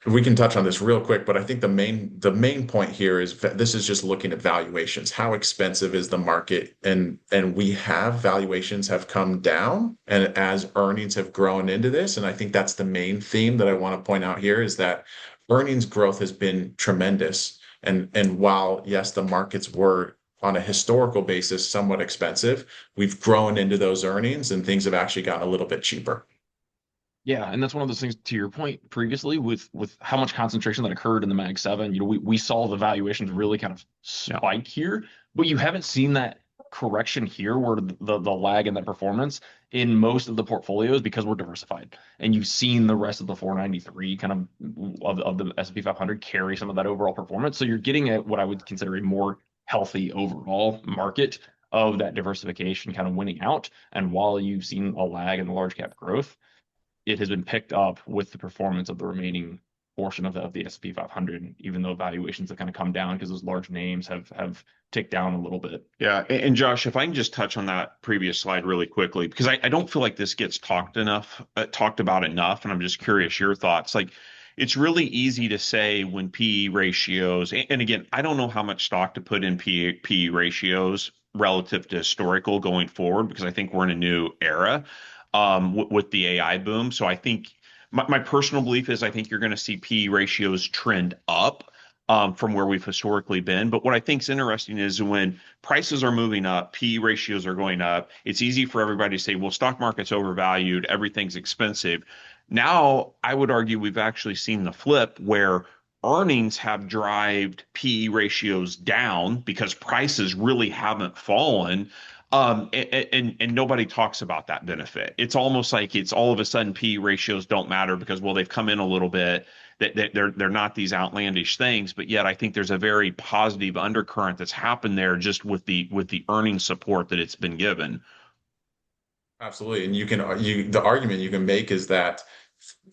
We can touch on this real quick, but I think the main point here is this is just looking at valuations. How expensive is the market? And we have valuations have come down, and as earnings have grown into this, and I think that's the main theme that I want to point out here is that earnings growth has been tremendous. And while yes, the markets were on a historical basis somewhat expensive, we've grown into those earnings and things have actually gotten a little bit cheaper. Yeah, and that's one of those things to your point previously with how much concentration that occurred in the Mag 7. We saw the valuations really kind of Yeah. spike here, but you haven't seen that correction here where the lag in that performance in most of the portfolios because we're diversified. And you've seen the rest of the 493 kind of the S&P 500 carry some of that overall performance. So you're getting at what I would consider a more healthy overall market of that diversification kind of winning out. And while you've seen a lag in the large cap growth, it has been picked up with the performance of the remaining portion of the S&P 500, even though valuations have kind of come down because those large names have ticked down a little bit. Yeah, and Josh, if I can just touch on that previous slide really quickly, because I don't feel like this gets talked about enough, and I'm just curious your thoughts. Like, it's really easy to say when PE ratios, and again, I don't know how much stock to put in PE ratios relative to historical going forward, because I think we're in a new era with the AI boom. So I think my personal belief is I think you're going to see PE ratios trend up from where we've historically been. But what I think is interesting is when prices are moving up, PE ratios are going up. It's easy for everybody to say, well, stock market's overvalued, everything's expensive. Now, I would argue we've actually seen the flip where earnings have driven PE ratios down because prices really haven't fallen. And nobody talks about that benefit. It's almost like it's all of a sudden PE ratios don't matter because, well, they've come in a little bit. That they're not these outlandish things, but yet I think there's a very positive undercurrent that's happened there just with the earnings support that it's been given. Absolutely. And the argument you can make is that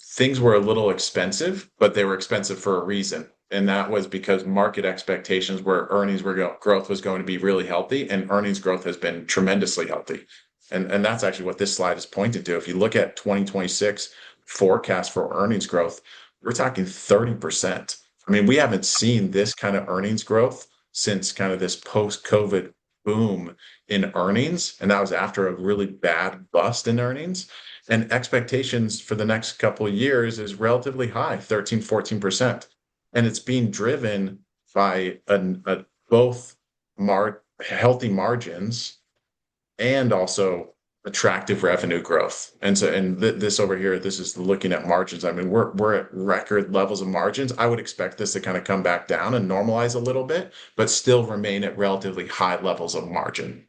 things were a little expensive, but they were expensive for a reason. And that was because market expectations were growth was going to be really healthy, and earnings growth has been tremendously healthy. And that's actually what this slide is pointing to. If you look at 2026 forecast for earnings growth, we're talking 30%. I mean, we haven't seen this kind of earnings growth since kind of this post-COVID boom in earnings. And that was after a really bad bust in earnings. And expectations for the next couple of years is relatively high, 13, 14%. And it's being driven by both healthy margins and also attractive revenue growth. And so, this over here, this is looking at margins. I mean, we're at record levels of margins. I would expect this to kind of come back down and normalize a little bit, but still remain at relatively high levels of margin.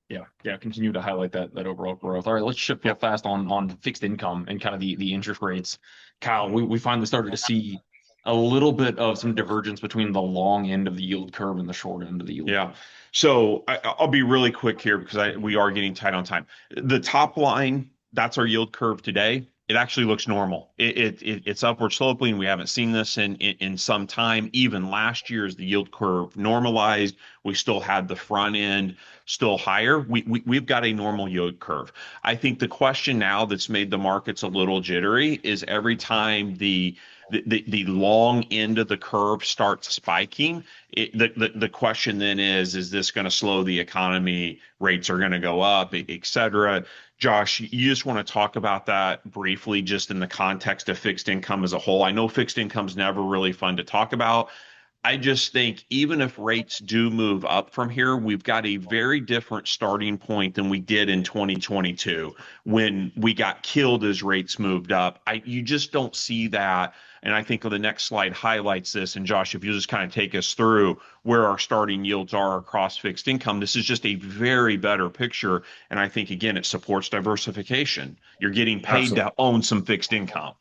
Yeah, continue to highlight that overall growth. All right, let's shift real fast on fixed income and kind of the interest rates. Kyle, we finally started to see a little bit of some divergence between the long end of the yield curve and the short end of the yield Yeah. curve. So I'll be really quick here because we are getting tight on time. The top line, that's our yield curve today. It actually looks normal. It's upward sloping. We haven't seen this in some time. Even last year, as the yield curve normalized, we still had the front end still higher. We've got a normal yield curve. I think the question now that's made the markets a little jittery is every time the long end of the curve starts spiking, the question then is this going to slow the economy? Rates are going to go up, et cetera. Josh, you just want to talk about that briefly, just in the context of fixed income as a whole. I know fixed income is never really fun to talk about. I just think even if rates do move up from here, we've got a very different starting point than we did in 2022 when we got killed as rates moved up. You just don't see that. And I think the next slide highlights this. And Josh, if you just kind of take us through where our starting yields are across fixed income, this is just a very better picture. And I think, again, it supports diversification. You're getting paid Absolutely. to own some fixed income.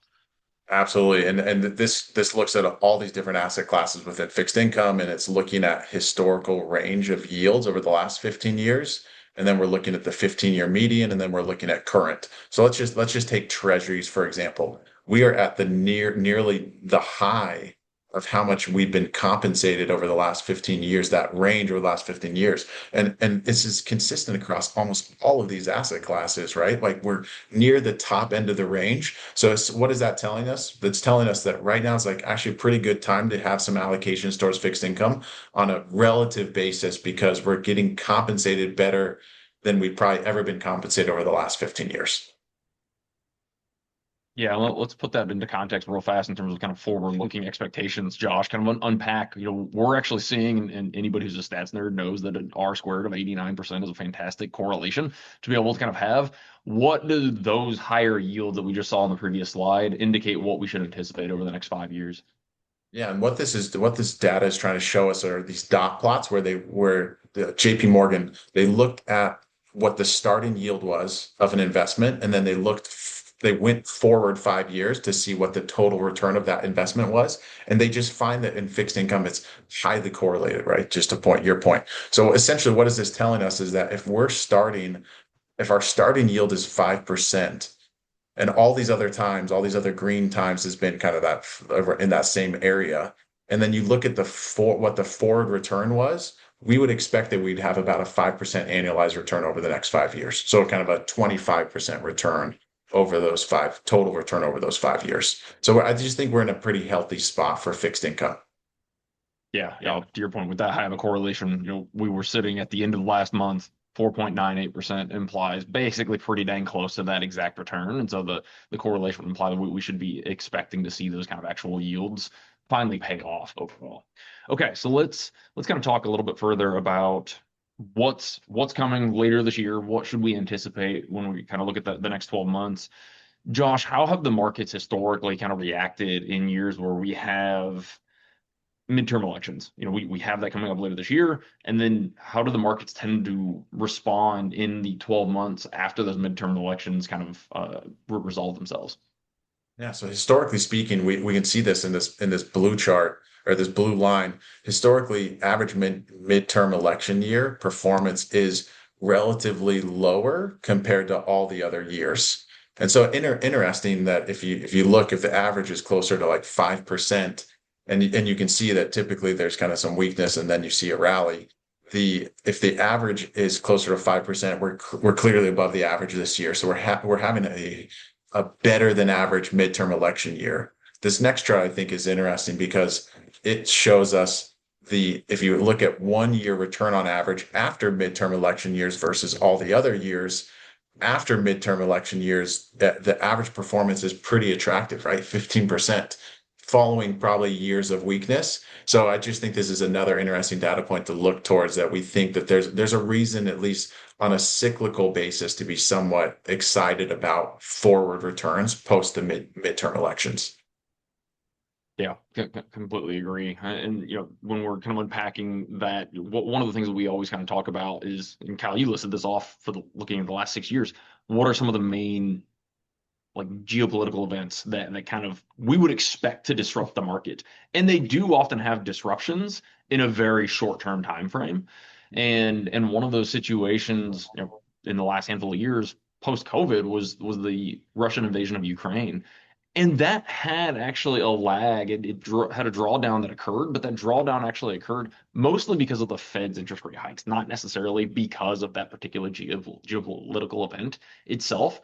Absolutely. And this looks at all these different asset classes within fixed income, and it's looking at historical range of yields over the last 15 years. And then we're looking at the 15-year median, and then we're looking at current. So let's just take treasuries, for example. We are at the nearly the high of how much we've been compensated over the last 15 years, that range over the last 15 years. And this is consistent across almost all of these asset classes, right? Like we're near the top end of the range. So what is that telling us? That's telling us that right now is like actually a pretty good time to have some allocations towards fixed income on a relative basis because we're getting compensated better than we've probably ever been compensated over the last 15 years. Yeah, let's put that into context real fast in terms of kind of forward-looking expectations. Josh, kind of unpack. We're actually seeing, and anybody who's a stats nerd knows that an R squared of 89% is a fantastic correlation to be able to kind of have. What do those higher yields that we just saw on the previous slide indicate what we should anticipate over the next 5 years? Yeah, and what this data is trying to show us are these dot plots where the JP Morgan, they looked at what the starting yield was of an investment, and then they went forward 5 years to see what the total return of that investment was. And they just find that in fixed income, it's highly correlated, right? Just to your point. So essentially, what is this telling us is that if our starting yield is 5%, and all these other times, all these other green times has been kind of that in that same area. And then you look at what the forward return was, we would expect that we'd have about a 5% annualized return over the next 5 years. So kind of a 25% return over those total return over those 5 years. So I just think we're in a pretty healthy spot for fixed income. Yeah. To your point, with that high of a correlation, we were sitting at the end of last month, 4.98% implies basically pretty dang close to that exact return. And so the correlation would imply that we should be expecting to see those kind of actual yields finally pay off overall. Okay, so let's kind of talk a little bit further about what's coming later this year. What should we anticipate when we kind of look at the next 12 months? Josh, how have the markets historically kind of reacted in years where we have midterm elections? We have that coming up later this year. And then how do the markets tend to respond in the 12 months after those midterm elections kind of resolve themselves? Yeah, so historically speaking, we can see this in this blue chart or this blue line. Historically, average midterm election year performance is relatively lower compared to all the other years. And so interesting that if the average is closer to like 5%, and you can see that typically there's kind of some weakness and then you see a rally. If the average is closer to 5%, we're clearly above the average this year. So we're having a better than average midterm election year. This next chart I think is interesting because it shows us if you look at 1 year return on average after midterm election years versus all the other years, after midterm election years, the average performance is pretty attractive, right? 15%, following probably years of weakness. So I just think this is another interesting data point to look towards, that we think that there's a reason, at least on a cyclical basis, to be somewhat excited about forward returns post the midterm elections. Yeah, completely agree. And when we're kind of unpacking that, one of the things that we always kind of talk about is, and Kyle, you listed this off for looking at the last 6 years. What are some of the main like geopolitical events that kind of we would expect to disrupt the market? And they do often have disruptions in a very short-term time frame. And one of those situations, in the last handful of years post-COVID was the Russian invasion of Ukraine. And that had actually a lag. It had a drawdown that occurred, but that drawdown actually occurred mostly because of the Fed's interest rate hikes, not necessarily because of that particular geopolitical event itself.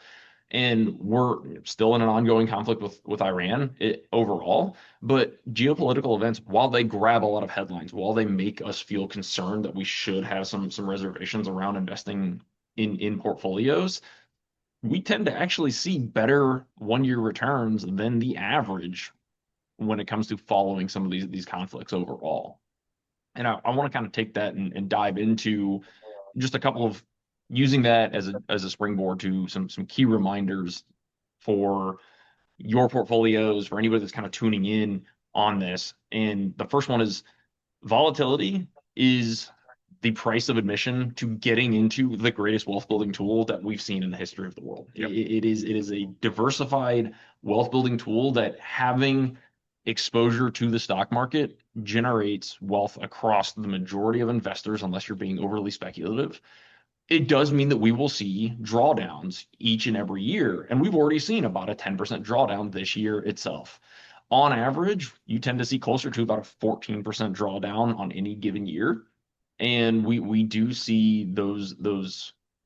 And we're still in an ongoing conflict with Iran overall. But geopolitical events, while they grab a lot of headlines, while they make us feel concerned that we should have some reservations around investing in portfolios, we tend to actually see better 1 year returns than the average when it comes to following some of these conflicts overall. And I want to kind of take that and dive into just a couple of using that as a springboard to some key reminders for your portfolios, for anybody that's kind of tuning in on this. And the first one is volatility is the price of admission to getting into the greatest wealth building tool that we've seen in the history of the world. Yep. It is a diversified wealth building tool that, having exposure to the stock market, generates wealth across the majority of investors, unless you're being overly speculative. It does mean that we will see drawdowns each and every year, and we've already seen about a 10% drawdown this year itself. On average, you tend to see closer to about a 14% drawdown on any given year. And we do see those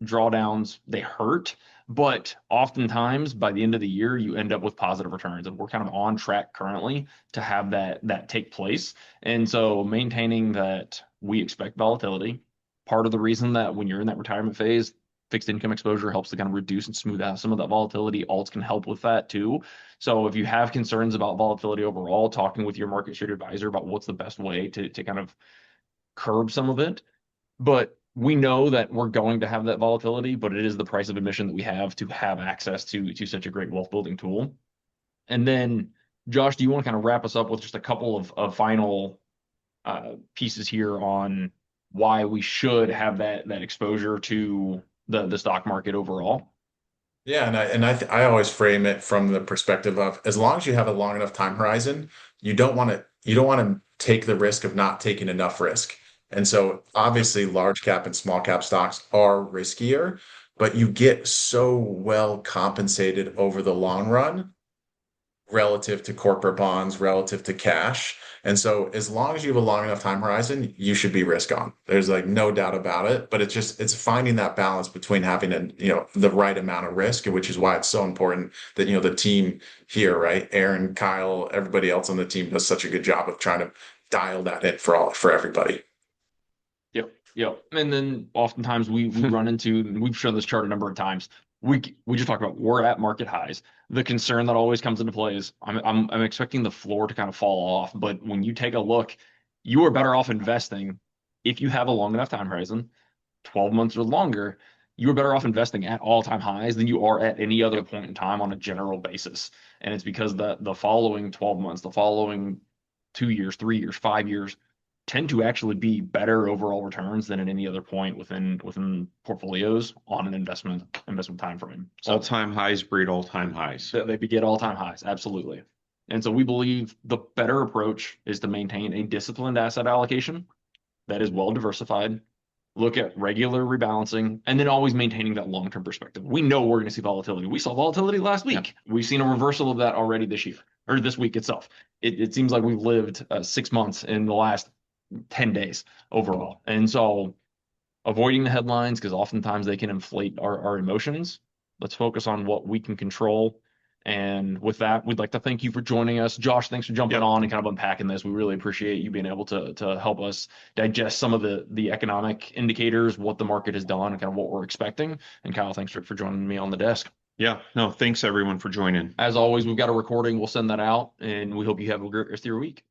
drawdowns. They hurt, but oftentimes by the end of the year, you end up with positive returns. And we're kind of on track currently to have that take place. And so maintaining that we expect volatility. Part of the reason that when you're in that retirement phase, fixed income exposure helps to kind of reduce and smooth out some of that volatility. Alts can help with that too. So if you have concerns about volatility overall, talking with your market share advisor about what's the best way to kind of curb some of it. But we know that we're going to have that volatility, but it is the price of admission that we have to have access to such a great wealth building tool. And then, Josh, do you want to kind of wrap us up with just a couple of final pieces here on why we should have that exposure to the stock market overall? Yeah, I always frame it from the perspective of, as long as you have a long enough time horizon, you don't want to take the risk of not taking enough risk. And so obviously large cap and small cap stocks are riskier, but you get so well compensated over the long run relative to corporate bonds, relative to cash. And so as long as you have a long enough time horizon, you should be risk on. There's like no doubt about it, but it's finding that balance between having the right amount of risk, which is why it's so important that, the team here, right? Aaron, Kyle, everybody else on the team does such a good job of trying to dial that in for everybody. Yep. And then oftentimes we run into, and we've shown this chart a number of times. We just talk about we're at market highs. The concern that always comes into play is I'm expecting the floor to kind of fall off. But when you take a look, you are better off investing if you have a long enough time horizon, 12 months or longer. You are better off investing at all-time highs than you are at any other point in time on a general basis. And it's because the following 12 months, the following 2 years, 3 years, 5 years tend to actually be better overall returns than at any other point within portfolios on an investment time frame. So All-time highs breed all-time highs. they beget all-time highs, absolutely. And so we believe the better approach is to maintain a disciplined asset allocation that is well diversified, look at regular rebalancing, and then always maintaining that long-term perspective. We know we're going to see volatility. We saw volatility last week. Yeah. We've seen a reversal of that already this year, or this week itself. It seems like we've lived 6 months in the last 10 days overall. And so avoiding the headlines, because oftentimes they can inflate our emotions. Let's focus on what we can control. And with that, we'd like to thank you for joining us. Josh, thanks for jumping on and kind of unpacking this. We really appreciate you being able to help us digest some of the economic indicators, what the market has done, and kind of what we're expecting. And Kyle, thanks for joining me on the desk. Yeah, no, thanks everyone for joining. As always, we've got a recording. We'll send that out, and we hope you have a great rest of your week.